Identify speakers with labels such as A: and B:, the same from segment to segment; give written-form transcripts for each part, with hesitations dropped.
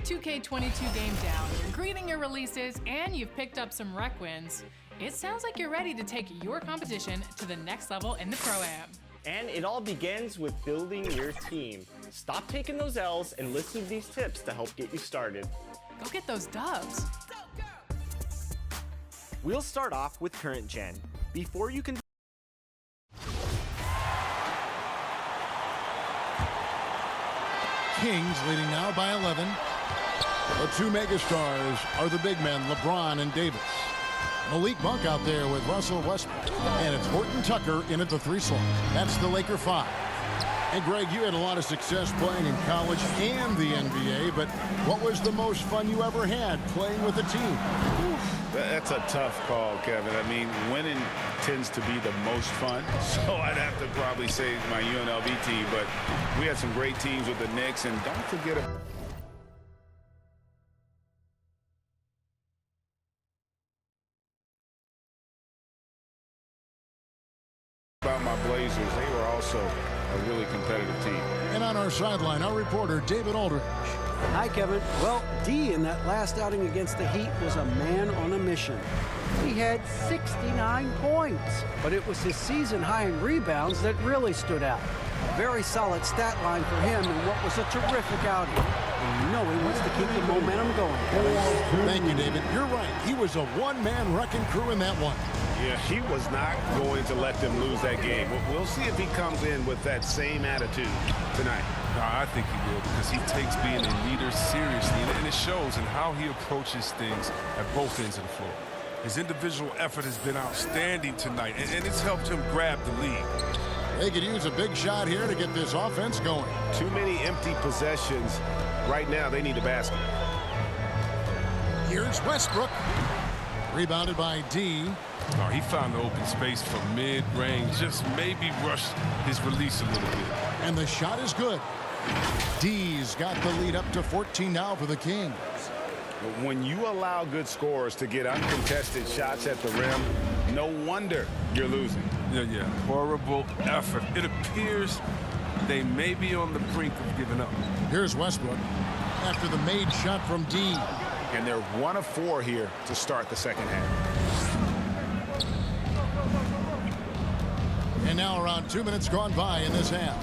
A: 2K22 game down, you're greeting your releases, and you've picked up some rec wins, it sounds like you're ready to take your competition to the next level in the Pro-Am.
B: And it all begins with building your team. Stop taking those L's and listen to these tips to help get you started.
A: Go get those dubs.
B: We'll start off with current gen. Before you can
C: Kings leading now by 11. The two megastars are the big men, LeBron and Davis. Malik Monk out there with Russell Westbrook. And it's Horton Tucker in at the 3 slot. That's the Laker 5. And Greg, you had a lot of success playing in college and the NBA, but what was the most fun you ever had playing with a team?
D: That's a tough call, Kevin. I mean, winning tends to be the most fun. So I'd have to probably say my UNLV team, but we had some great teams with the Knicks, and don't forget about my Blazers. They were also a really competitive team.
C: And on our sideline, our reporter, David Aldridge.
E: Hi, Kevin. Well, D in that last outing against the Heat was a man on a mission. He had 69 points, but it was his season high in rebounds that really stood out. A very solid stat line for him in what was a terrific outing. And you know he wants to keep the momentum going.
C: Thank you, David. You're right. He was a one-man wrecking crew in that one.
D: Yeah, he was not going to let them lose that game. We'll see if he comes in with that same attitude tonight.
F: No, I think he will, because he takes being a leader seriously, and it shows in how he approaches things at both ends of the floor. His individual effort has been outstanding tonight, and it's helped him grab the lead.
C: They could use a big shot here to get this offense going.
D: Too many empty possessions. Right now, they need a basket.
C: Here's Westbrook. Rebounded by D.
F: Oh, he found the open space for mid-range, just maybe rushed his release a little bit.
C: And the shot is good. D's got the lead up to 14 now for the Kings.
D: But when you allow good scorers to get uncontested shots at the rim, no wonder you're losing.
F: Yeah. Horrible effort. It appears they may be on the brink of giving up.
C: Here's Westbrook after the made shot from D.
D: And they're 1 of 4 here to start the second half.
C: And now around 2 minutes gone by in this half.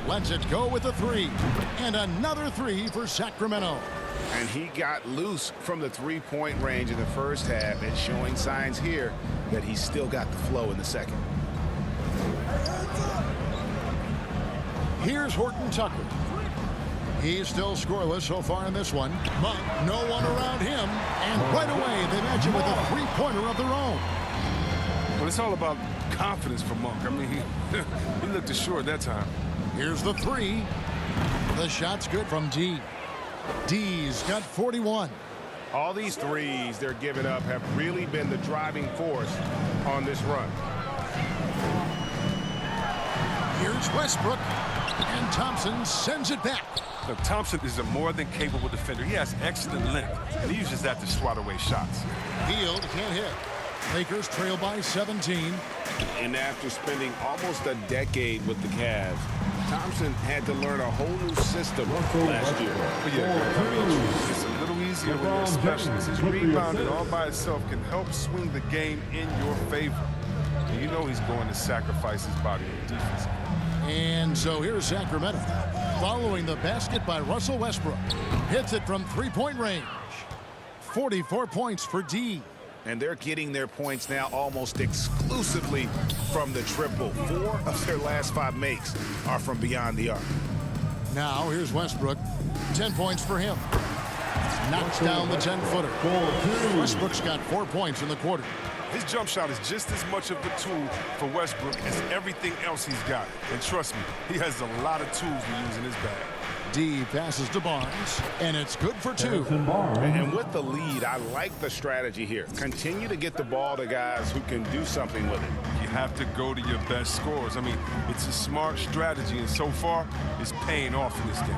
C: Lets it go with a 3. And another 3 for Sacramento.
D: And he got loose from the three-point range in the first half and showing signs here that he's still got the flow in the second.
C: Here's Horton Tucker. He's still scoreless so far in this one. But no one around him. And right away, they match him with a three-pointer of their own.
F: But it's all about confidence for Monk. I mean, he looked assured that time.
C: Here's the 3. The shot's good from D. D's got 41.
D: All these threes they're giving up have really been the driving force on this run.
C: Here's Westbrook. And Thompson sends it back.
F: Look, Thompson is a more than capable defender. He has excellent length, and he uses that to swat away shots.
C: Hield can't hit. Lakers trail by 17.
D: And after spending almost a decade with the Cavs, Thompson had to learn a whole new system last year.
F: But yeah, it's a little easier when you're a specialist. His rebounding all by itself can help swing the game in your favor. And you know he's going to sacrifice his body on defense.
C: And so here's Sacramento. Following the basket by Russell Westbrook. Hits it from three-point range. 44 points for D.
D: And they're getting their points now almost exclusively from the triple. 4 of their last 5 makes are from beyond the arc.
C: Now here's Westbrook. 10 points for him. Knocks down the 10-footer. Westbrook's got 4 points in the quarter.
F: His jump shot is just as much of a tool for Westbrook as everything else he's got. And trust me, he has a lot of tools to use in his bag.
C: D passes to Barnes, and it's good for 2.
D: And with the lead, I like the strategy here. Continue to get the ball to guys who can do something with it.
F: You have to go to your best scorers. I mean, it's a smart strategy, and so far, it's paying off in this game.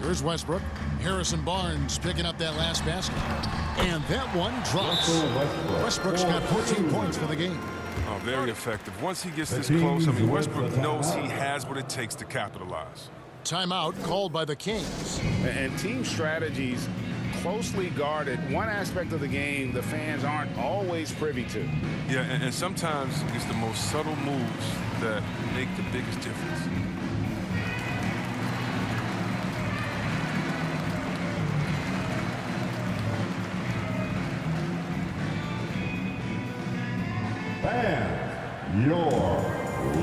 C: Here's Westbrook. Harrison Barnes picking up that last basket. And that one drops. Westbrook's got 14 points for the game.
F: Oh, very effective. Once he gets this close, I mean, Westbrook knows he has what it takes to capitalize.
C: Timeout called by the Kings.
D: And team strategies closely guarded. One aspect of the game the fans aren't always privy to.
F: Yeah, and sometimes it's the most subtle moves that make the biggest difference.
G: And your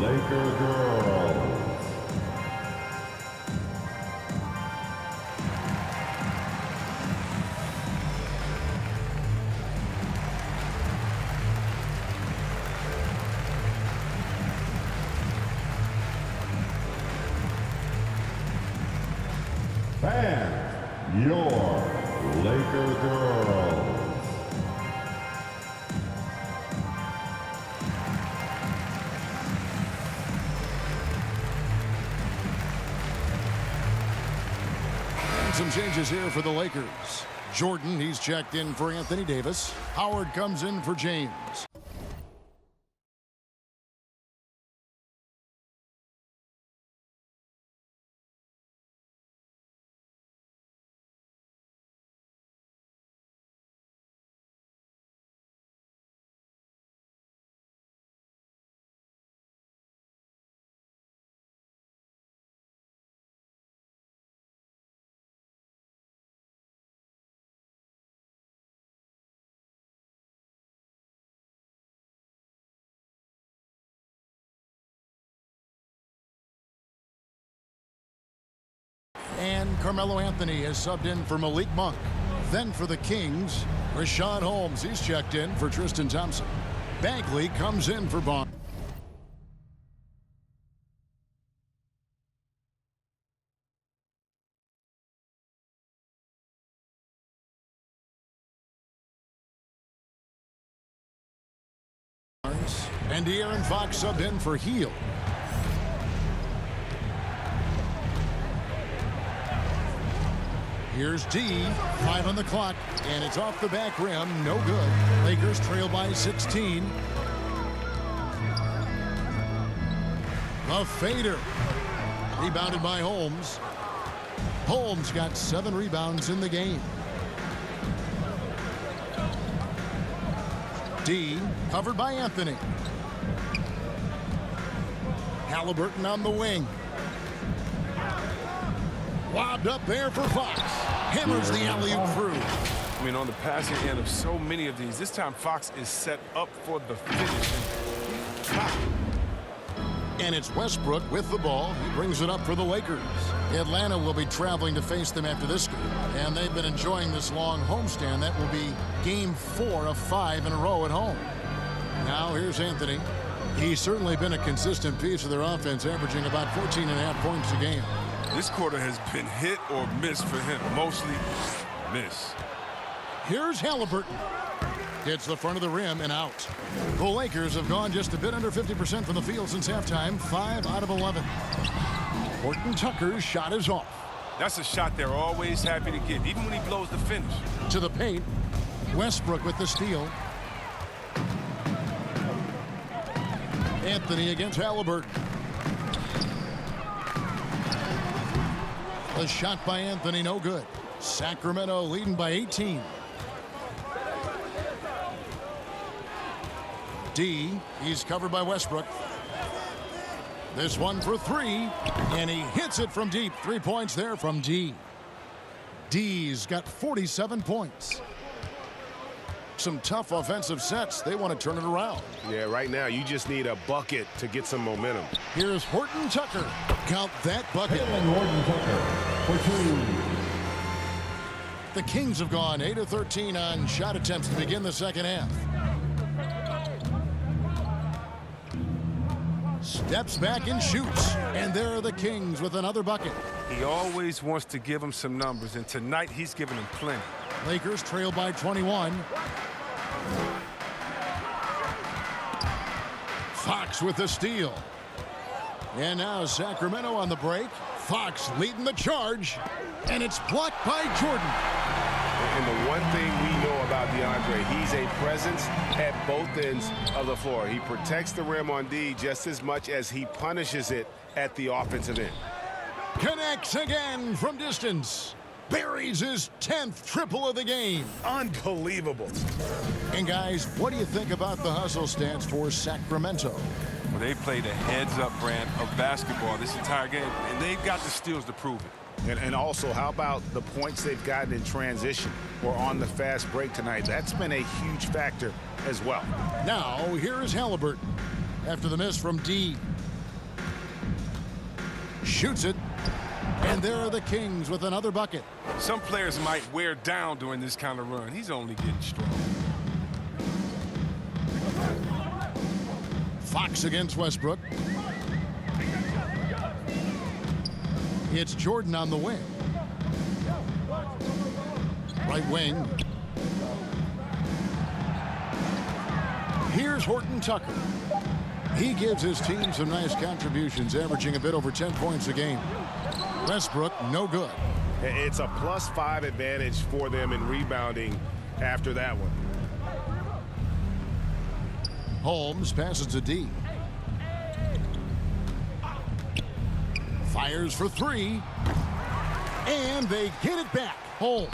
G: Laker girls. And your Laker girls.
C: Some changes here for the Lakers. Jordan, he's checked in for Anthony Davis. Howard comes in for James. And Carmelo Anthony has subbed in for Malik Monk. Then for the Kings, Richaun Holmes, he's checked in for Tristan Thompson. Bagley comes in for Bond. And De'Aaron Fox subbed in for Hield. Here's D, 5 on the clock, and it's off the back rim, no good. Lakers trail by 16. A fader, rebounded by Holmes. Holmes got 7 rebounds in the game. D, covered by Anthony. Halliburton on the wing. Lobbed up there for Fox. Hammers the alley-oop through.
F: I mean, on the passing end of so many of these, this time Fox is set up for the finish.
C: And it's Westbrook with the ball. He brings it up for the Lakers. Atlanta will be traveling to face them after this game. And they've been enjoying this long homestand. That will be game 4 of 5 in a row at home. Now here's Anthony. He's certainly been a consistent piece of their offense, averaging about 14.5 points a game.
F: This quarter has been hit or miss for him. Mostly miss.
C: Here's Halliburton. Hits the front of the rim and out. The Lakers have gone just a bit under 50% from the field since halftime. 5 out of 11. Horton Tucker's shot is off.
F: That's a shot they're always happy to get, even when he blows the finish.
C: To the paint. Westbrook with the steal. Anthony against Halliburton. The shot by Anthony, no good. Sacramento leading by 18. D, he's covered by Westbrook. This one for 3, and he hits it from deep. 3 points there from D. D's got 47 points. Some tough offensive sets. They want to turn it around.
H: Yeah, right now you just need a bucket to get some momentum.
C: Here's Horton Tucker. Count that bucket.
G: And Horton Tucker for 2.
C: The Kings have gone 8 of 13 on shot attempts to begin the second half. Steps back and shoots. And there are the Kings with another bucket.
F: He always wants to give him some numbers, and tonight he's giving him plenty.
C: Lakers trail by 21. Fox with the steal. And now Sacramento on the break. Fox leading the charge. And it's blocked by Jordan.
H: And the one thing we know about DeAndre, he's a presence at both ends of the floor. He protects the rim on D just as much as he punishes it at the offensive end.
C: Connects again from distance. Buries his 10th triple of the game.
H: Unbelievable.
C: And guys, what do you think about the hustle stance for Sacramento?
F: Well, they played a heads-up brand of basketball this entire game, and they've got the steals to prove it.
H: And also, how about the points they've gotten in transition or on the fast break tonight? That's been a huge factor as well.
C: Now, here is Halliburton. After the miss from D. Shoots it. And there are the Kings with another bucket.
F: Some players might wear down during this kind of run. He's only getting strong.
C: Fox against Westbrook. It's Jordan on the wing. Right wing. Here's Horton Tucker. He gives his team some nice contributions, averaging a bit over 10 points a game. Westbrook, no good.
H: It's a +5 advantage for them in rebounding after that one.
C: Holmes passes to D. Fires for three. And they get it back. Holmes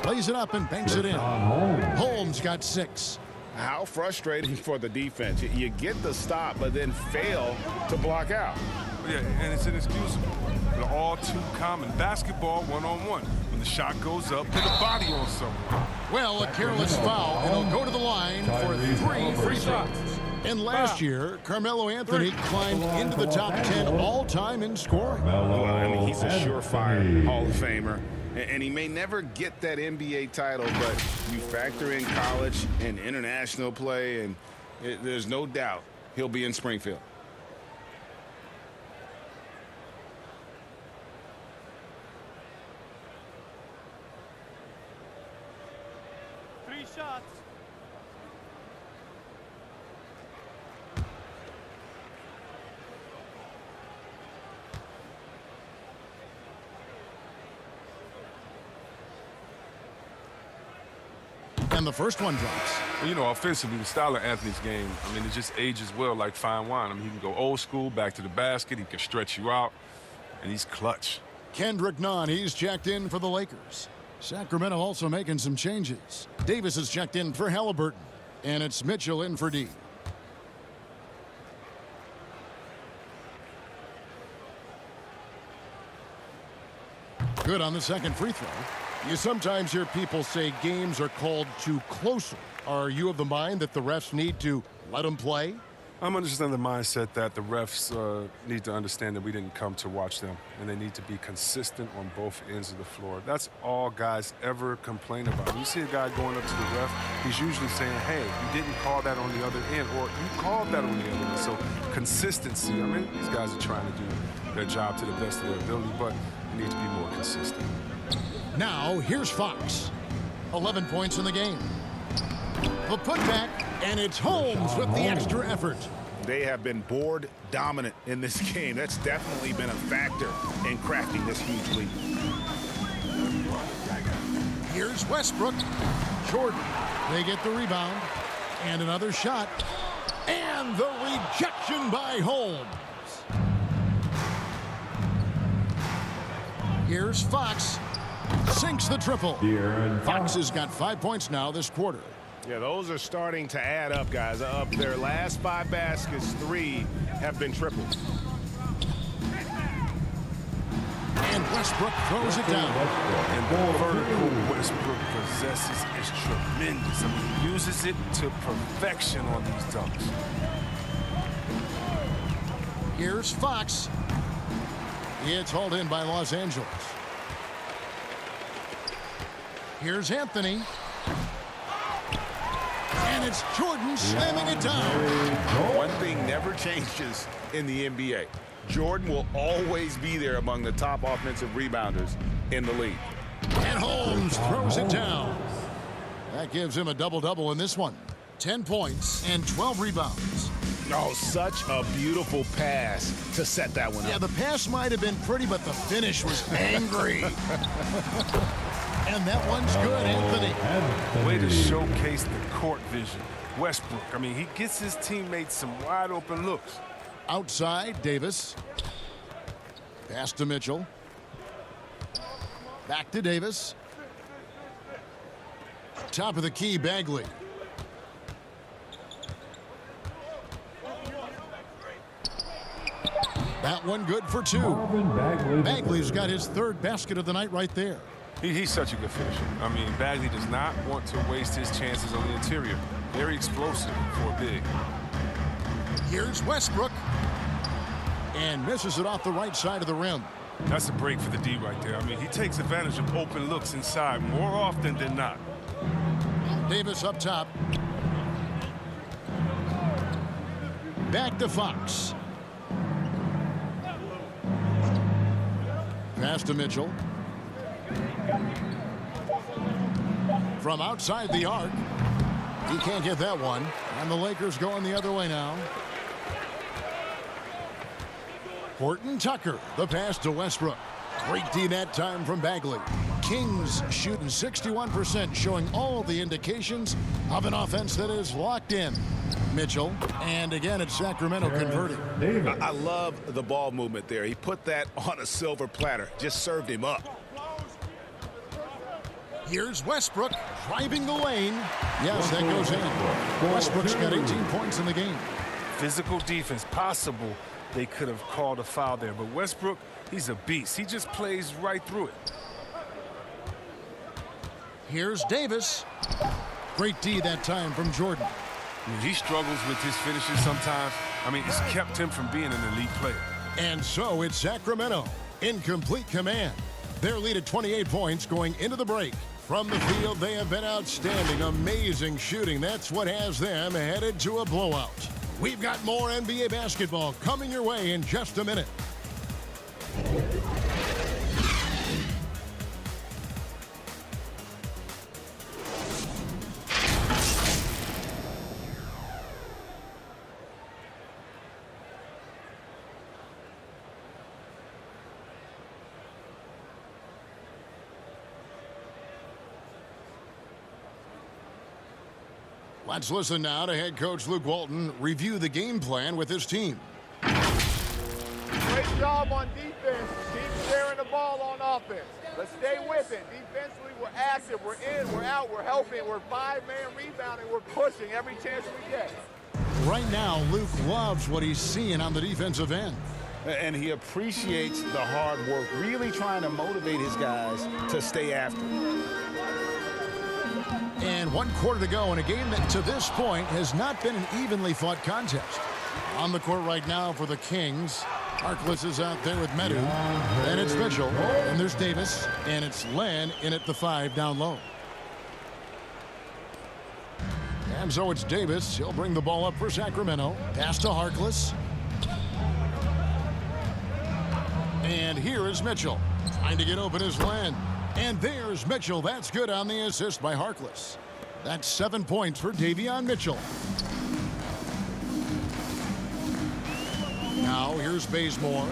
C: lays it up and banks it in. Holmes got 6.
H: How frustrating for the defense. You get the stop, but then fail to block out.
F: Yeah, and it's inexcusable. They're all too common. Basketball one-on-one. When the shot goes up, put a body on someone.
C: Well, a careless foul, and he'll go to the line for 3 free throws. And last year, Carmelo Anthony climbed into the top 10 all-time in scoring.
H: Well, I mean, he's a surefire Hall of Famer. And he may never get that NBA title, but you factor in college and international play, and there's no doubt he'll be in Springfield.
I: Shots.
C: And the first one drops.
F: Well, you know, offensively, the style of Anthony's game, I mean, it just ages well like fine wine. I mean, he can go old school, back to the basket. He can stretch you out, and he's clutch.
C: Kendrick Nunn, he's checked in for the Lakers. Sacramento also making some changes. Davis is checked in for Halliburton. And it's Mitchell in for D. Good on the second free throw. You sometimes hear people say games are called too closer. Are you of the mind that the refs need to let them play?
F: I'm understanding the mindset that the refs need to understand that we didn't come to watch them, and they need to be consistent on both ends of the floor. That's all guys ever complain about. When you see a guy going up to the ref, he's usually saying, hey, you didn't call that on the other end, or you called that on the other end. So consistency, I mean, these guys are trying to do their job to the best of their ability, but they need to be more consistent.
C: Now, here's Fox. 11 points in the game. The putback, and it's Holmes with the extra effort.
H: They have been board dominant in this game. That's definitely been a factor in crafting this huge lead.
C: Here's Westbrook. Jordan. They get the rebound. And another shot. And the rejection by Holmes. Here's Fox. Sinks the triple. Fox has got 5 points now this quarter.
H: Yeah, those are starting to add up, guys. Up their last 5 baskets, 3 have been triples.
C: And Westbrook throws it down.
F: And the vertical Westbrook possesses is tremendous. I mean, he uses it to perfection on these dunks.
C: Here's Fox. It's hauled in by Los Angeles. Here's Anthony. And it's Jordan slamming it down.
H: One thing never changes in the NBA. Jordan will always be there among the top offensive rebounders in the league.
C: And Holmes throws it down. That gives him a double-double in this one. 10 points and 12 rebounds.
H: Oh, such a beautiful pass to set that one up.
C: Yeah, the pass might have been pretty, but the finish was angry. And that one's good, Anthony.
F: Way to showcase the court vision. Westbrook, I mean, he gets his teammates some wide open looks.
C: Outside, Davis. Pass to Mitchell. Back to Davis. Top of the key, Bagley. That one good for two. Bagley's got his third basket of the night right there.
F: He's such a good finisher. I mean, Bagley does not want to waste his chances on the interior. Very explosive for a big.
C: Here's Westbrook. And misses it off the right side of the rim.
F: That's a break for the D right there. I mean, he takes advantage of open looks inside more often than not.
C: Davis up top. Back to Fox. Pass to Mitchell. From outside the arc. He can't get that one. And the Lakers going the other way now. Horton Tucker, the pass to Westbrook. Great D that time from Bagley. Kings shooting 61%, showing all the indications of an offense that is locked in. Mitchell, and again it's Sacramento converting.
H: I love the ball movement there. He put that on a silver platter, just served him up.
C: Here's Westbrook driving the lane. Yes, that goes in. Westbrook's got 18 points in the game.
F: Physical defense, possible they could have called a foul there, but Westbrook, he's a beast. He just plays right through it.
C: Here's Davis. Great D that time from Jordan.
F: I mean, he struggles with his finishes sometimes. I mean, it's kept him from being an elite player.
C: And so it's Sacramento in complete command. Their lead at 28 points going into the break. From the field, they have been outstanding. Amazing shooting. That's what has them headed to a blowout. We've got more NBA basketball coming your way in just a minute. Let's listen now to head coach Luke Walton review the game plan with his team.
I: Great job on defense. Keep sharing the ball on offense. Let's stay with it. Defensively, we're active. We're in. We're out. We're helping. We're five-man rebounding. We're pushing every chance we get.
C: Right now, Luke loves what he's seeing on the defensive end.
H: And he appreciates the hard work, really trying to motivate his guys to stay after him.
C: And 1 quarter to go in a game that to this point has not been an evenly fought contest. On the court right now for the Kings. Harkless is out there with Medu. And it's Mitchell. And there's Davis. And it's Len in at the 5 down low. And so it's Davis. He'll bring the ball up for Sacramento. Pass to Harkless. And here is Mitchell. Trying to get open is Len. And there's Mitchell. That's good on the assist by Harkless. That's 7 points for Davion Mitchell. Now here's Bazemore.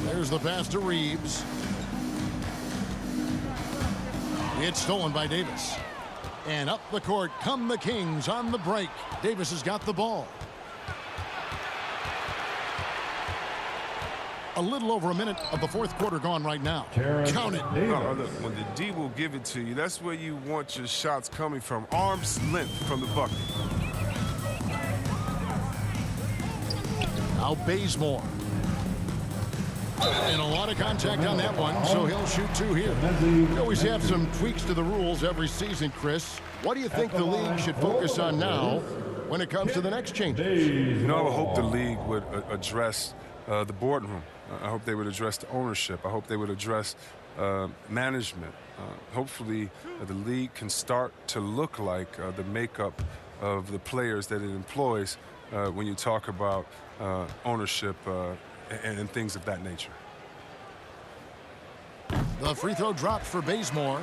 C: There's the pass to Reeves. It's stolen by Davis. And up the court come the Kings on the break. Davis has got the ball. A little over a minute of the fourth quarter gone right now. Count it.
F: Look, when the D will give it to you, that's where you want your shots coming from. Arm's length from the bucket.
C: Now Bazemore. And a lot of contact on that one, so he'll shoot 2 here. We always have some tweaks to the rules every season, Chris. What do you think the league should focus on now when it comes to the next changes?
F: You know, I hope the league would address the boardroom. I hope they would address the ownership. I hope they would address management. Hopefully, the league can start to look like the makeup of the players that it employs when you talk about ownership and things of that nature.
C: The free throw dropped for Bazemore.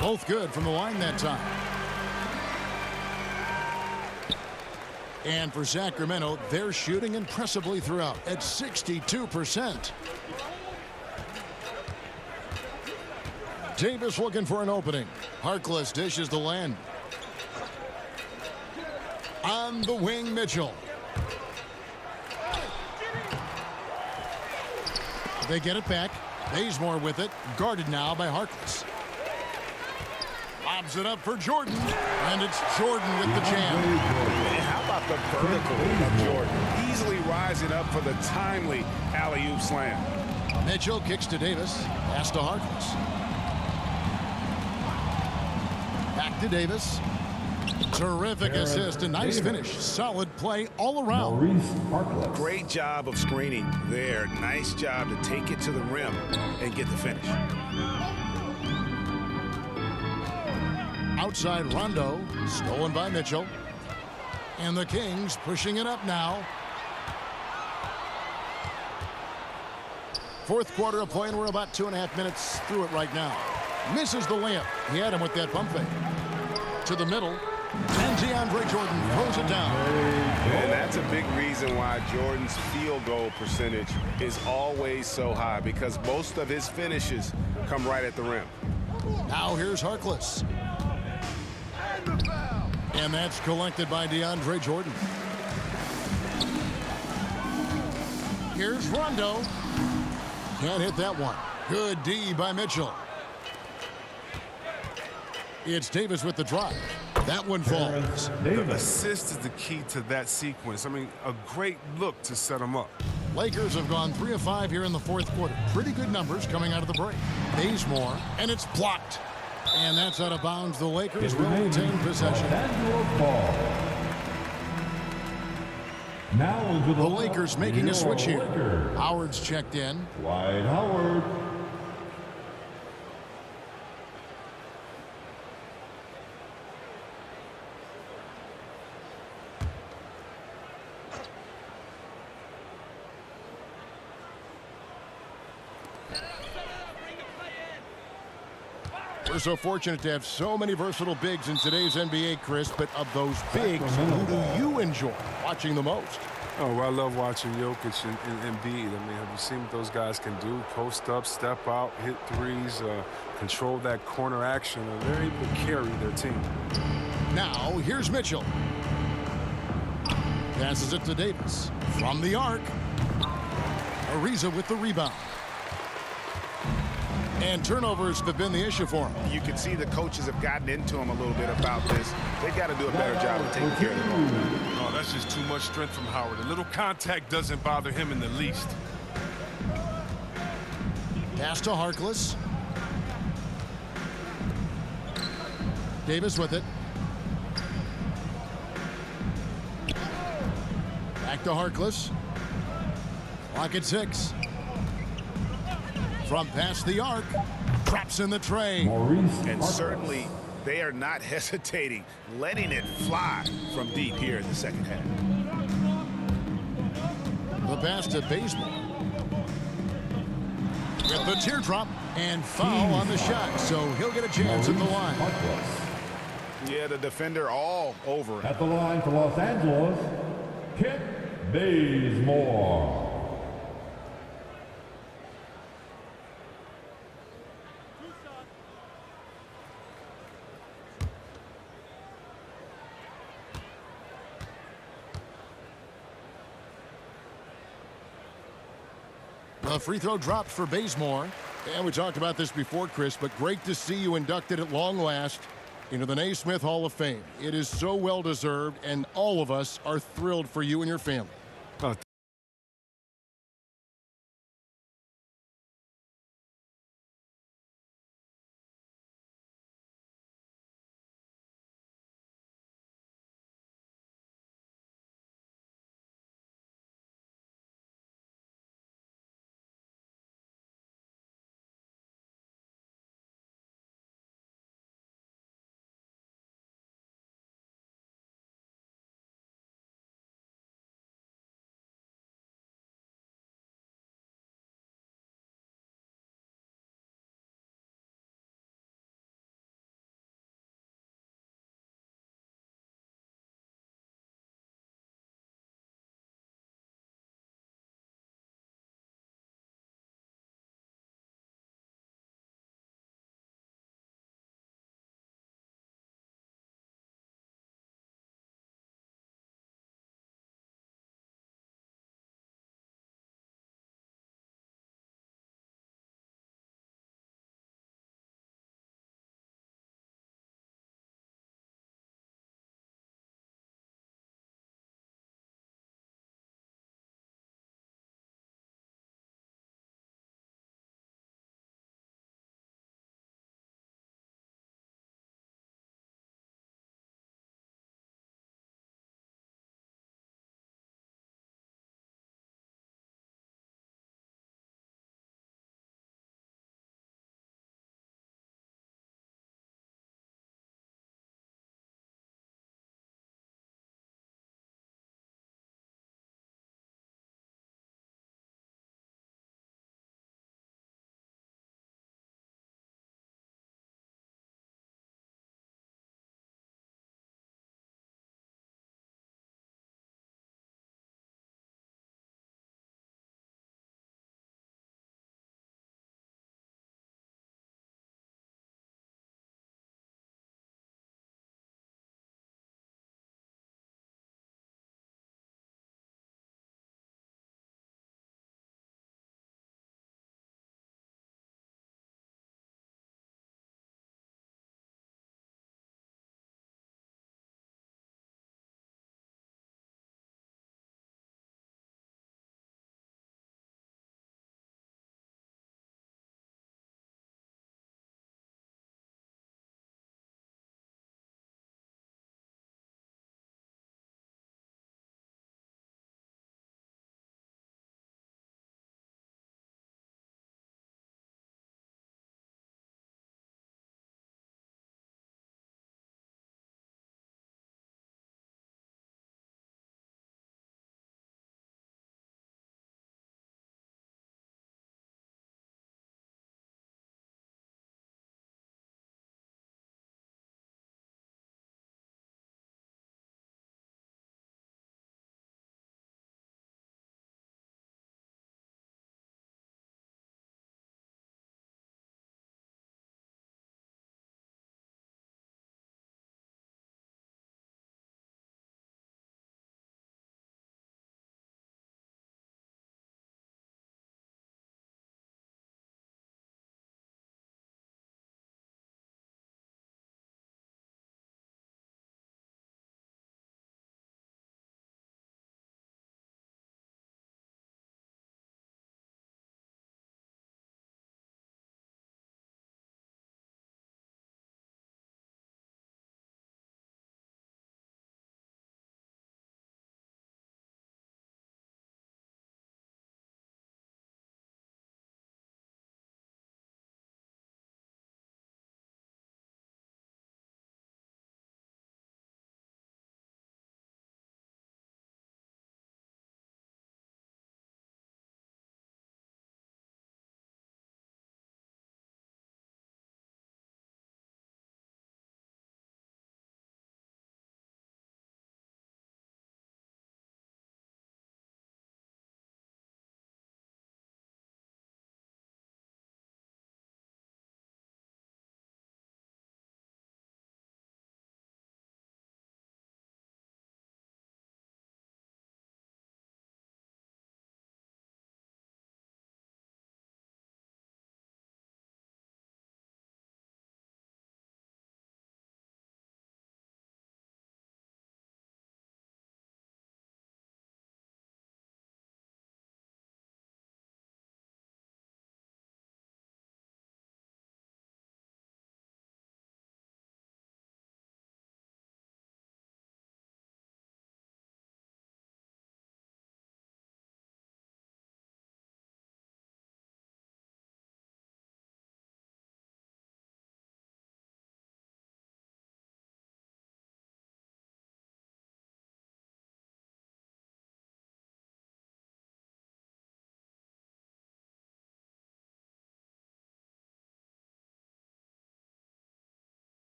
C: Both good from the line that time. And for Sacramento, they're shooting impressively throughout at 62%. Davis looking for an opening. Harkless dishes the land. On the wing, Mitchell. They get it back. Bazemore with it. Guarded now by Harkless. Lobs it up for Jordan. And it's Jordan with the jam.
H: And how about the vertical of Jordan? Easily rising up for the timely alley-oop slam.
C: Mitchell kicks to Davis. Pass to Harkless. Back to Davis. Terrific assist. A nice finish. Solid play all around.
G: Maurice Harkless.
H: Great job of screening there. Nice job to take it to the rim and get the finish.
C: Outside Rondo. Stolen by Mitchell. And the Kings pushing it up now. Fourth quarter of play, and we're about 2.5 minutes through it right now. Misses the layup. He had him with that pump fake. To the middle. And DeAndre Jordan throws it down.
H: And that's a big reason why Jordan's field goal percentage is always so high, because most of his finishes come right at the rim.
C: Now here's Harkless. And that's collected by DeAndre Jordan. Here's Rondo. Can't hit that one. Good D by Mitchell. It's Davis with the drive. That one falls.
F: The assist is the key to that sequence. I mean, a great look to set him up.
C: Lakers have gone 3 of 5 here in the fourth quarter. Pretty good numbers coming out of the break. Bazemore, and it's blocked. And that's out of bounds. The Lakers will retain possession.
G: Now into
C: The Lakers making a switch here.
G: Lakers.
C: Howard's checked in.
G: Dwight Howard.
C: We're so fortunate to have so many versatile bigs in today's NBA, Chris, but of those bigs, who do you enjoy watching the most?
F: Oh, well, I love watching Jokic and Embiid. I mean, have you seen what those guys can do? Post up, step out, hit threes, control that corner action. They're able to carry their team.
C: Now, here's Mitchell. Passes it to Davis. From the arc. Ariza with the rebound. And turnovers have been the issue for him.
H: You can see the coaches have gotten into him a little bit about this. They've got to do a better job of taking care of the ball.
F: Oh, that's just too much strength from Howard. A little contact doesn't bother him in the least.
C: Pass to Harkless. Davis with it. Back to Harkless. Clock at 6. From past the arc. Traps in the tray.
H: And certainly they are not hesitating, letting it fly from deep here in the second half.
C: The pass to Bazemore. With the teardrop and foul on the shot, so he'll get a chance at the line.
H: Yeah, the defender all over him.
G: At the line for Los Angeles, Kent Bazemore.
C: The free throw dropped for Bazemore. And we talked about this before, Chris, but great to see you inducted at long last into the Naismith Hall of Fame. It is so well deserved, and all of us are thrilled for you and your family.
F: Oh,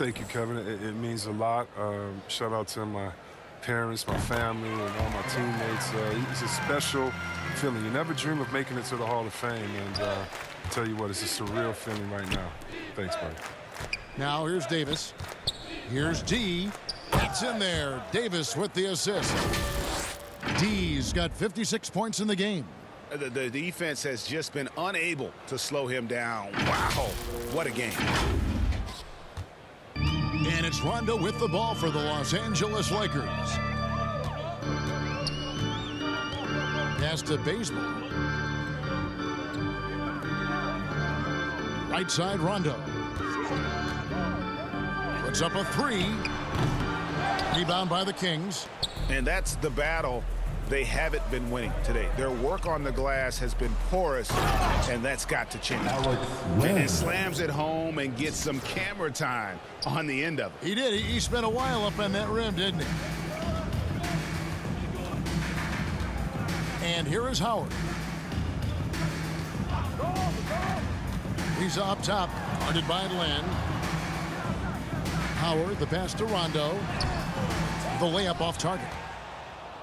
F: Thank you, Kevin. It means a lot. Shout out to my parents, my family, and all my teammates. It's a special feeling. You never dream of making it to the Hall of Fame, and I tell you what, it's a surreal feeling right now. Thanks, buddy.
C: Now here's Davis. Here's D. That's in there. Davis with the assist. D's got 56 points in the game.
H: The defense has just been unable to slow him down. Wow, what a game.
C: And it's Rondo with the ball for the Los Angeles Lakers. Pass to Bazemore. Right side, Rondo. Puts up a three. Rebound by the Kings.
H: And that's the battle they haven't been winning today. Their work on the glass has been porous, and that's got to change. And slams it home and gets some camera time on the end of it.
C: He did. He spent a while up on that rim, didn't he? And here is Howard. He's up top, guarded by Len. Howard, the pass to Rondo. The layup off target.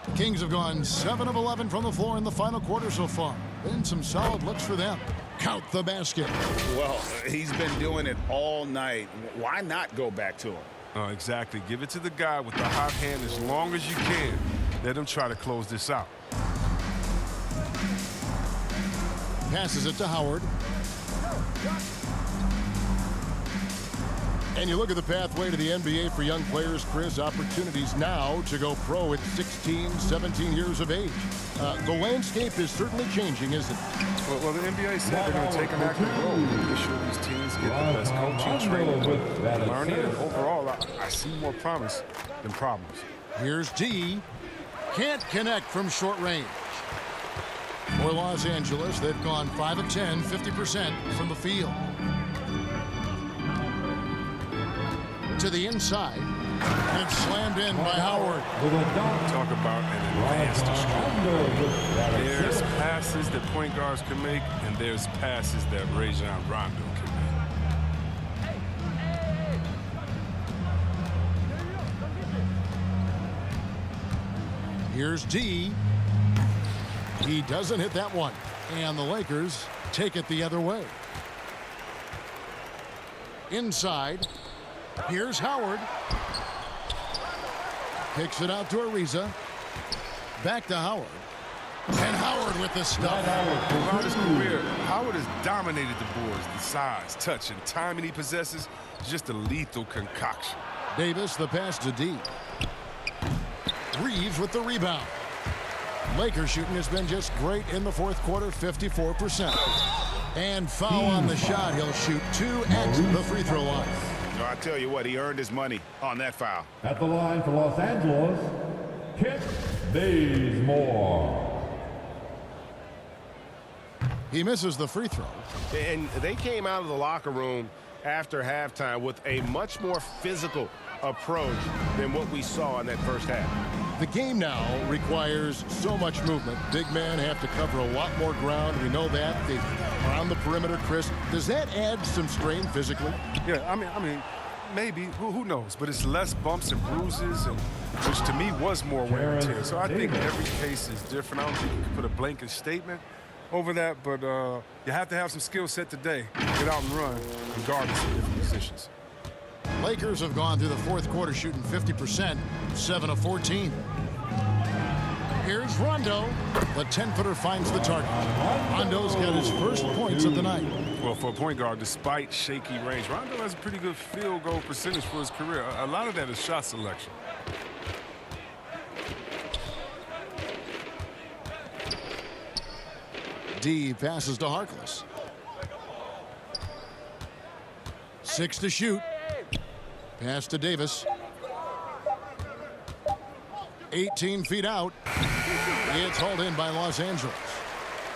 C: The Kings have gone 7 of 11 from the floor in the final quarter so far. Been some solid looks for them. Count the basket.
H: Well, he's been doing it all night. Why not go back to him?
F: Exactly. Give it to the guy with the hot hand as long as you can. Let him try to close this out.
C: Passes it to Howard. And you look at the pathway to the NBA for young players, Chris, opportunities now to go pro at 16, 17 years of age. The landscape is certainly changing, isn't it?
F: Well, the NBA said they're going to take an active role to make sure these teams get the best coaching, training, learning, and overall, I see more promise than problems.
C: Here's D. Can't connect from short range. For Los Angeles, they've gone 5 of 10, 50% from the field. To the inside, and it's slammed in by Howard.
F: Talk about an advanced distributor. There's passes that point guards can make, and there's passes that Rajon Rondo can make.
C: Here's D. He doesn't hit that one, and the Lakers take it the other way. Inside. Here's Howard. Kicks it out to Ariza. Back to Howard. And Howard with the stuff.
F: Throughout his career, Howard has dominated the boards. The size, touch, and timing he possesses is just a lethal concoction.
C: Davis, the pass to D. Reeves with the rebound. Lakers shooting has been just great in the fourth quarter, 54%. And foul on the shot. He'll shoot 2 at the free throw line.
H: I tell you what, he earned his money on that foul.
G: At the line for Los Angeles, Kent Bazemore.
C: He misses the free throw.
J: And they came out of the locker room after halftime with a much more physical approach than what we saw in that first half.
C: The game now requires so much movement. Big men have to cover a lot more ground. We know that. They are on the perimeter, Chris. Does that add some strain physically?
F: Yeah, I mean, maybe. Who knows? But it's less bumps and bruises, and which to me was more wear and tear. So I think every case is different. I don't think you can put a blanket statement over that, but you have to have some skill set today. Get out and run, regardless of different positions.
C: Lakers have gone through the fourth quarter shooting 50%, 7 of 14. Here's Rondo. The 10-footer finds the target. Rondo's got his first points of the night.
F: Well, for a point guard, despite shaky range, Rondo has a pretty good field goal percentage for his career. A lot of that is shot selection.
C: D passes to Harkless. 6 to shoot. Pass to Davis. 18 feet out. It's hauled in by Los Angeles.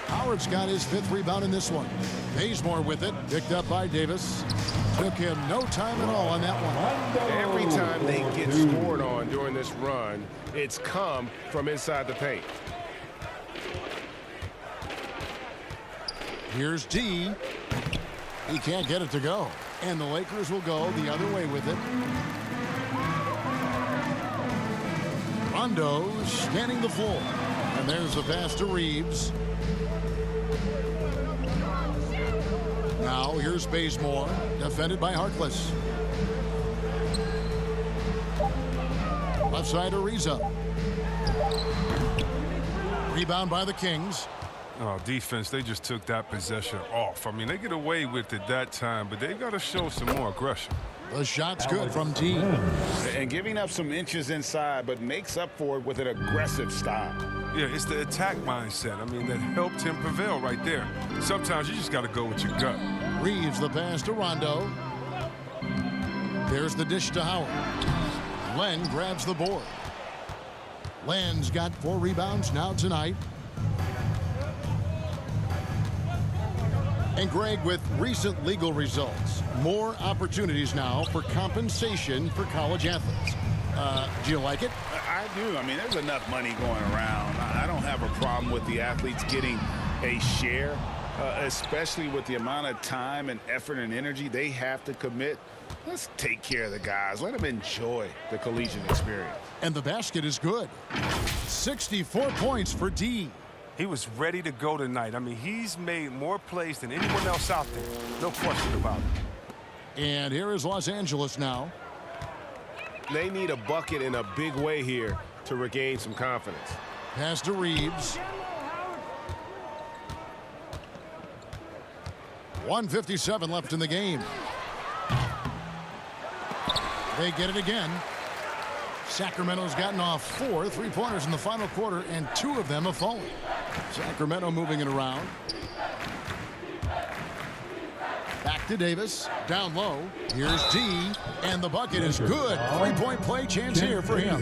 C: Howard's got his 5th rebound in this one. Bazemore with it. Picked up by Davis. Took him no time at all on that one.
J: Every time they get scored on during this run, it's come from inside the paint.
C: Here's D. He can't get it to go. And the Lakers will go the other way with it. Rondo scanning the floor. And there's the pass to Reeves. Now here's Bazemore, defended by Harkless. Left side Ariza. Rebound by the Kings.
F: Oh, defense, they just took that possession off. I mean, they get away with it that time, but they got to show some more aggression.
C: The shot's good from D.
H: And giving up some inches inside, but makes up for it with an aggressive style.
F: Yeah, it's the attack mindset. I mean, that helped him prevail right there. Sometimes you just got to go with your gut.
C: Reeves the pass to Rondo. There's the dish to Howard. Len grabs the board. Len's got 4 rebounds now tonight. And Greg, with recent legal results, more opportunities now for compensation for college athletes. Do you like it?
H: I do. I mean, there's enough money going around. I don't have a problem with the athletes getting a share, especially with the amount of time and effort and energy they have to commit. Let's take care of the guys. Let them enjoy the collegiate experience.
C: And the basket is good. 64 points for D.
F: He was ready to go tonight. I mean, he's made more plays than anyone else out there. No question about it.
C: And here is Los Angeles now.
J: They need a bucket in a big way here to regain some confidence.
C: Pass to Reeves. 1:57 left in the game. They get it again. Sacramento's gotten off 4 3-pointers in the final quarter, and 2 of them have fallen. Sacramento moving it around. Back to Davis. Down low. Here's D. And the bucket is good. 3-point play chance here for him.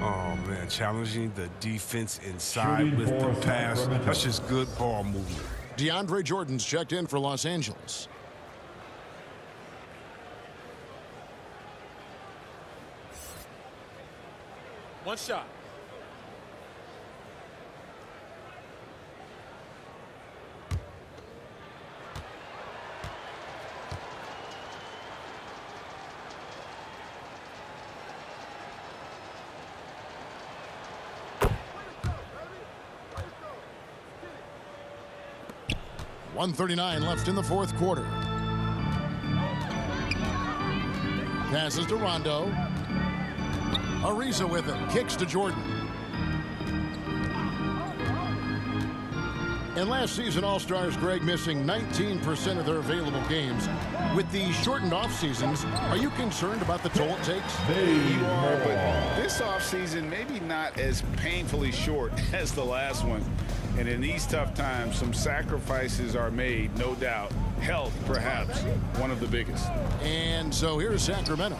F: Oh, man. Challenging the defense inside with the pass. That's just good ball movement.
C: DeAndre Jordan's checked in for Los Angeles.
K: One shot.
C: .139 left in the fourth quarter. Passes to Rondo. Ariza with it. Kicks to Jordan. And last season, All-Stars, Greg, missing 19% of their available games. With the shortened off seasons, are you concerned about the toll it takes?
H: You are, but this offseason maybe not as painfully short as the last one. And in these tough times, some sacrifices are made, no doubt. Health, perhaps, one of the biggest.
C: And so here's Sacramento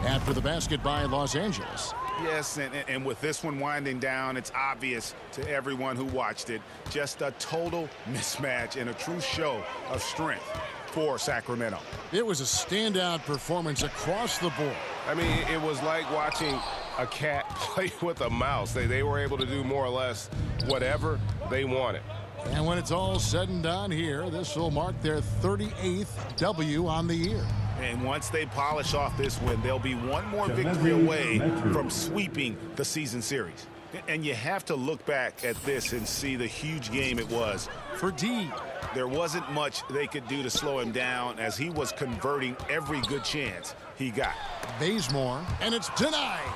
C: after the basket by Los Angeles.
H: Yes, and with this one winding down, it's obvious to everyone who watched it. Just a total mismatch and a true show of strength for Sacramento.
C: It was a standout performance across the board.
J: I mean, it was like watching a cat play with a mouse. They were able to do more or less whatever they wanted.
C: And when it's all said and done here, this will mark their 38th W on the year.
H: And once they polish off this win, they'll be one more victory away from sweeping the season series. And you have to look back at this and see the huge game it was.
C: For D,
H: there wasn't much they could do to slow him down as he was converting every good chance he got.
C: Bazemore, and it's denied.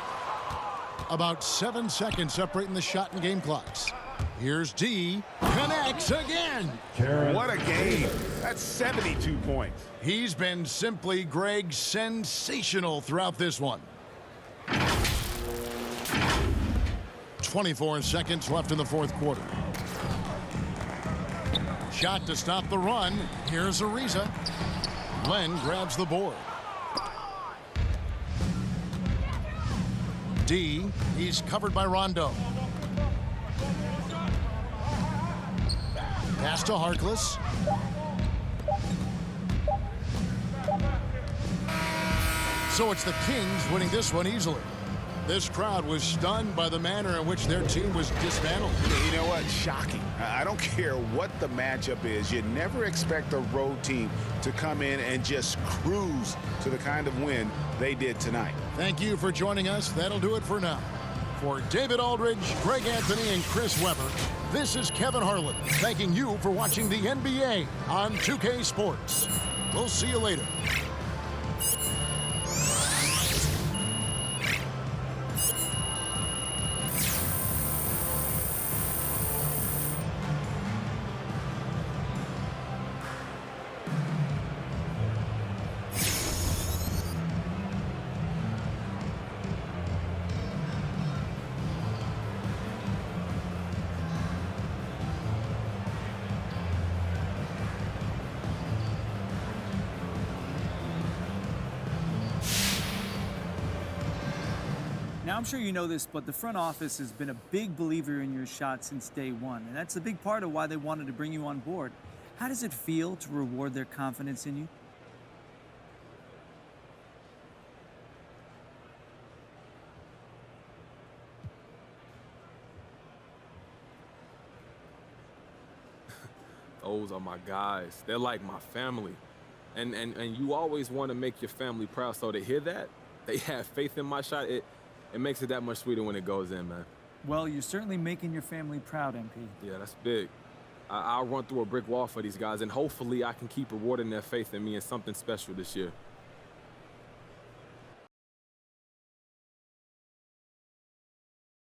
C: About 7 seconds separating the shot and game clocks. Here's D, connects again.
H: What a game. That's 72 points.
C: He's been simply, Greg, sensational throughout this one. 24 seconds left in the fourth quarter. Shot to stop the run. Here's Ariza. Len grabs the board. D, he's covered by Rondo. Pass to Harkless. So it's the Kings winning this one easily. This crowd was stunned by the manner in which their team was dismantled.
H: You know what? Shocking. I don't care what the matchup is. You never expect a road team to come in and just cruise to the kind of win they did tonight.
C: Thank you for joining us. That'll do it for now. For David Aldridge, Greg Anthony, and Chris Webber, this is Kevin Harlan thanking you for watching the NBA on 2K Sports. We'll see you later.
K: Now, I'm sure you know this, but the front office has been a big believer in your shot since day one, and that's a big part of why they wanted to bring you on board. How does it feel to reward their confidence in you?
L: Those are my guys. They're like my family. And you always want to make your family proud, so to hear that, they have faith in my shot, it makes it that much sweeter when it goes in, man.
K: Well, you're certainly making your family proud, MP.
L: Yeah, that's big. I'll run through a brick wall for these guys, and hopefully I can keep rewarding their faith in me in something special this year.